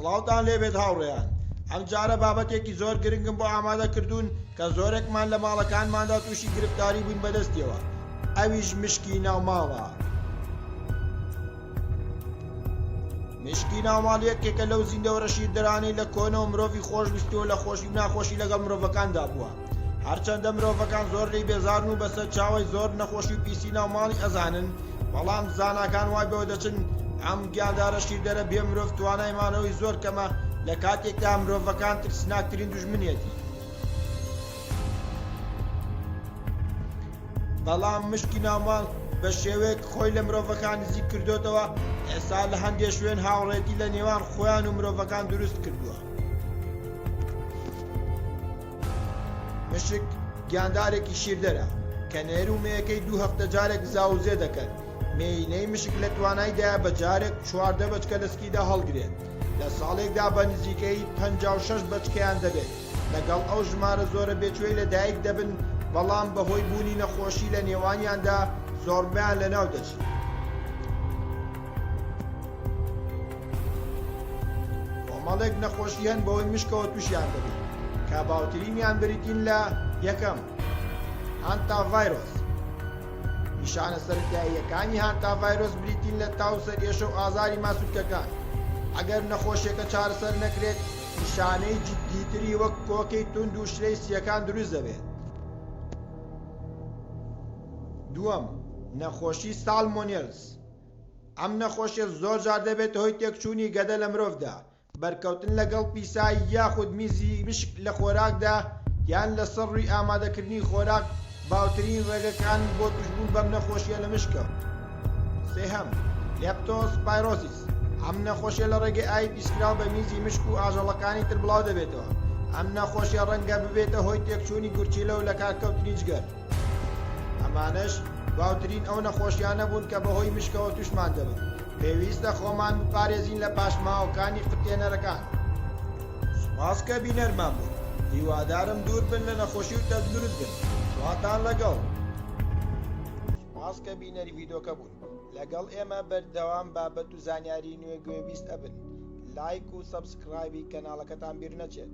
سڵاوتان لێبێت هاوڕێیان. ئەم جارە بابەتێکی زۆر گرنگم بۆ ئامادەکردوون کە زۆرێکمان لە ماڵەکانماندا تووشی گرفتاری بووین بەدەستیەوە، ئەویش مشکی ناوماڵە. مشکی ناوماڵ یەکێکە لەو زیندەوە ڕەشیدەرانەی لە کۆنەوە مرۆڤی خۆشویستیەوە لە خۆشی و ناخۆشی لەگەڵ مرۆڤەکاندا بووە. هەرچەندە مرۆڤەکان زۆر لی بێزارن و بەسەر چاوەی زۆر نەخۆشی و پیسی ناوماڵی ئەزانن، بەڵام زاناکان وای بەوە دەچن ئەم گیاندارە شیردەرە بێ مرۆڤ توانایمانەوەی زۆر کەمە لە کاتێکدا مرۆڤەکان ترسناکترین دوژمنێتی. بەڵام مشکی ناوماڵ بە شێوەیەک خۆی لە مرۆڤەکان نزیک کردوتەوە، ئێستا لە هەندێک شوێن هاوڕێتی لە نێوان خۆیان و مرۆڤەکان دروست کردووە. مشک گیاندارێکی شیردەرە کە نێرومەیەکەی 2 هەفتە جارێک زاوزێ دەکەن. مێینەی مشک لە تواناییدایە بە جارێک 4 بەچکە لەسکیدا هەڵگرێت. لە ساڵێکدا بە نزیکەی 56 بەچکەیان دەبێت. لەگەڵ ئەو ژمارە زۆرە بێچوەی لەدایک دەبن، بەڵام بەهۆی بوونی نەخۆشی لە نێوانیاندا زۆربیان لەناو دەچێت. کۆمەڵێک نەخۆشی هەن بەهۆی مشکەوە تووشیان دەبێت کە باوترینیان بریتین لە یەکەم هانتاڤایرۆس. نیشانە سەرەتاییەکانی هانتاڤایرۆس بریتین لە تاو سەرێشە و ئازاری ماسوولکەکان. ئەگەر نەخۆشیەکە چارەسەر نەکرێت، نیشانەی جددیتری وەک کۆکەی تند و شرەی سیەکان دروست دەبێت. دووەم، نەخۆشی سالمۆنێلس. ئەم نەخۆشیە زۆر جار دەبێت هۆی تێکچوونی گەدە لە مرۆڤدا، بەرکەوتن لەگەڵ پیسایی یاخود میزی مشک لە خۆراکدا یان لەسەر ڕووی ئامادەکردنی خۆراک باوترین ڕێگەکان بۆ توشبوون بەم نەخۆشیە لە مشکە. سێهەم، لێپتۆسپایرۆسیس. ئەم نەخۆشیە لە ڕێگەی ئای پیسکراو بە میزی مشک و ئاژەڵەکانی تر بڵاو دەبێتەوە. ئەم نەخۆشیە ڕەنگە ببێتە هۆی تێکچوونی گورچیلە و لە کارکەوتنی جگەر. ئەمانەش باوترین ئەو نەخۆشیانە بوون کە بەهۆی مشکەوە توشمان دەبن. پێویستە خۆمان بپارێزین لە پاشماوەکانی قوتێنەرەکان. سوپاس کە بینەرمان بوون. هیوادارم دوور بن لە نەخۆشی و تەندروست بن. خواتان لەگەڵ. سوپاس کە بینەری ڤیدۆکە بوون. لەگەڵ ئێمە بەردەوام بابەت و زانیاری نوێ گوێبیست ئەبن. لایک و سەبسکرایبی کەناڵەکەتان بیر نەچێت.